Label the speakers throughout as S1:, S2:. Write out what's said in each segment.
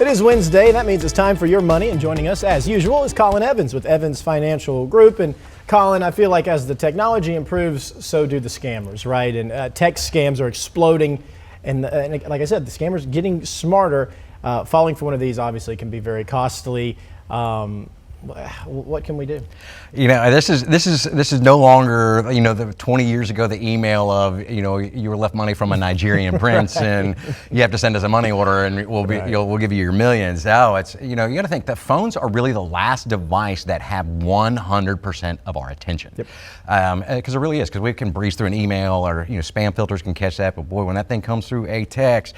S1: It is Wednesday. That means it's time for Your Money. And joining us, as usual, is Colin Evans with Evans Financial Group. And Colin, I feel like as the technology improves, so do the scammers, right? And text scams are exploding. And like I said, the scammers getting smarter. Falling for one of these obviously can be very costly. What can we do?
S2: You know, this is no longer, you know, the 20 years ago, the email of, you know, you were left money from a Nigerian prince and you have to send us a money order and we'll give you your millions. Oh, it's, you know, you got to think that phones are really the last device that have 100% of our attention.
S1: Yep.
S2: Because it really is, because we can breeze through an email or, you know, spam filters can catch that, but boy, when that thing comes through a text,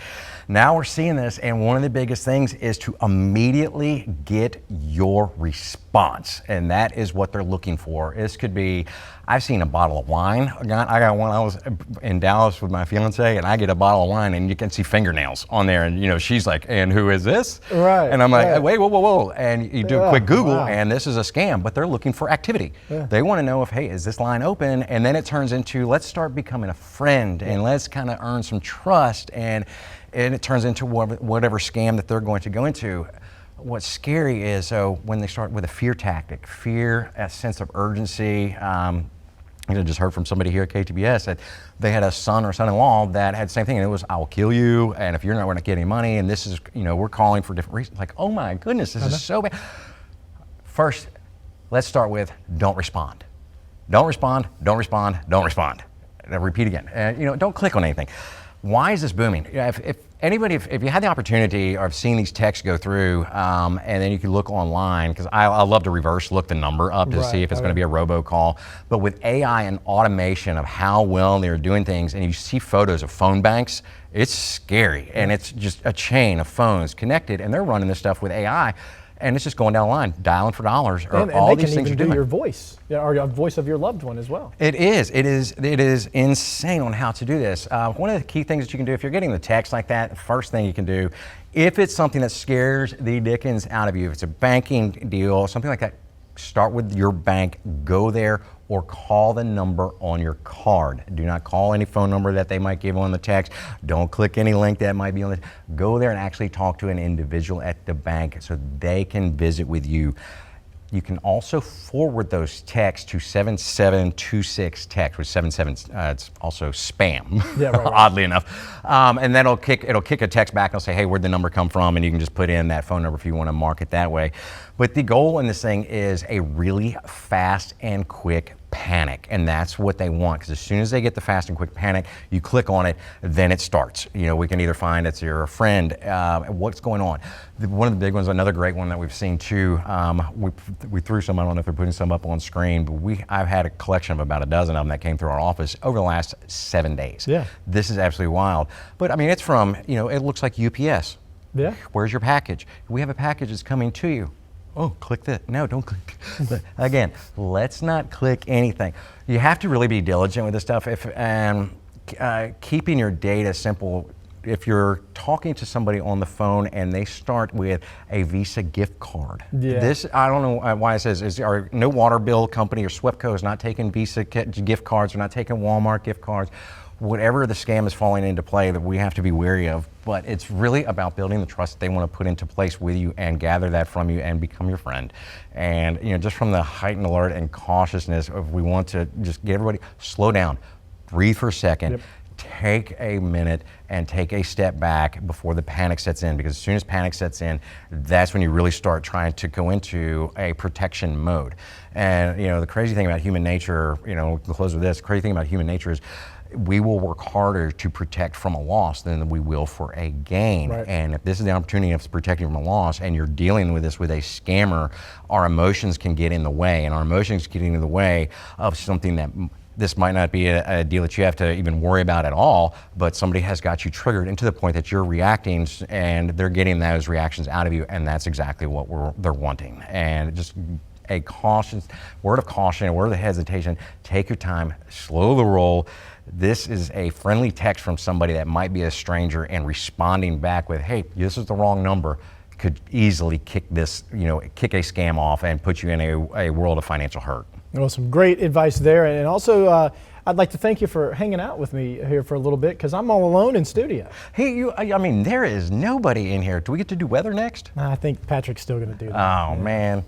S2: now we're seeing this, and one of the biggest things is to immediately get your response, and that is what they're looking for. This could be, I've seen a bottle of wine. I got one. I was in Dallas with my fiance, and I get a bottle of wine, and you can see fingernails on there, and you know, she's like, "And who is this?"
S1: Right.
S2: And I'm like,
S1: right.
S2: "Wait, whoa!" And you do a quick Google,
S1: wow.
S2: and this is a scam. But they're looking for activity.
S1: Yeah.
S2: They want to know if, hey, is this line open? And then it turns into, let's start becoming a friend, and let's kind of earn some trust, and it turns into whatever scam that they're going to go into. What's scary is when they start with a fear tactic, a sense of urgency. I just heard from somebody here at KTBS that they had a son or son-in-law that had the same thing, and it was, "I will kill you, and if you're not going to get any money, and this is, you know, we're calling for different reasons." Like, oh my goodness, this is so bad. First, let's start with don't respond. Don't respond, don't respond, don't respond. And I'll repeat again, you know, don't click on anything. Why is this booming? You know, if you had the opportunity or have seen these texts go through, and then you can look online, because I love to reverse look the number up to see if it's going to be a robocall. But with AI and automation of how well they're doing things, and you see photos of phone banks, it's scary. And it's just a chain of phones connected, and they're running this stuff with AI. And it's just going down the line, dialing for dollars, or all these things
S1: they
S2: are
S1: can even
S2: doing.
S1: do your voice, or a voice of your loved one as well.
S2: It is insane on how to do this. One of the key things that you can do if you're getting the text like that, the first thing you can do, if it's something that scares the dickens out of you, if it's a banking deal, something like that, start with your bank, go there, or call the number on your card. Do not call any phone number that they might give on the text. Don't click any link that might be on the Go there and actually talk to an individual at the bank so they can visit with you. You can also forward those texts to 7726 text, which 77, it's also spam,
S1: yeah, right.
S2: oddly enough. And then it'll kick a text back and it'll say, "Hey, where'd the number come from?" And you can just put in that phone number if you want to mark it that way. But the goal in this thing is a really fast and quick panic, and that's what they want, because as soon as they get the fast and quick panic, you click on it, then it starts. You know, we can either find it's your friend, what's going on. One of the big ones, another great one that we've seen too, we threw some, I don't know if they're putting some up on screen, but I've had a collection of about a dozen of them that came through our office over the last 7 days.
S1: Yeah. This
S2: is absolutely wild. But I mean, it's from, you know, it looks like UPS.
S1: Yeah.
S2: Where's your package? We have a package that's coming to you. Oh, click that. No, don't click. Again, let's not click anything. You have to really be diligent with this stuff. Keeping your data simple. If you're talking to somebody on the phone and they start with a Visa gift card, this, I don't know why it says, no water bill company or SWEPCO is not taking Visa gift cards, we're not taking Walmart gift cards. Whatever the scam is falling into play that we have to be wary of, but it's really about building the trust that they want to put into place with you and gather that from you and become your friend. And you know, just from the heightened alert and cautiousness of, we want to just get everybody, slow down, breathe for a second, take a minute and take a step back before the panic sets in, because as soon as panic sets in, that's when you really start trying to go into a protection mode. And you know, the crazy thing about human nature, you know, we can close with this, the crazy thing about human nature is we will work harder to protect from a loss than we will for a gain.
S1: Right.
S2: And if this is the opportunity of protecting from a loss and you're dealing with this with a scammer, our emotions can get in the way, and our emotions getting in the way of something that this might not be a deal that you have to even worry about at all, but somebody has got you triggered into the point that you're reacting and they're getting those reactions out of you, and that's exactly what they're wanting. And just a word of caution, a word of hesitation, take your time, slow the roll. This is a friendly text from somebody that might be a stranger, and responding back with, "Hey, this is the wrong number," could easily kick a scam off and put you in a world of financial hurt.
S1: Well, some great advice there. And also, I'd like to thank you for hanging out with me here for a little bit because I'm all alone in studio.
S2: Hey, I mean, there is nobody in here. Do we get to do weather next?
S1: I think Patrick's still going to do that.
S2: Oh, man.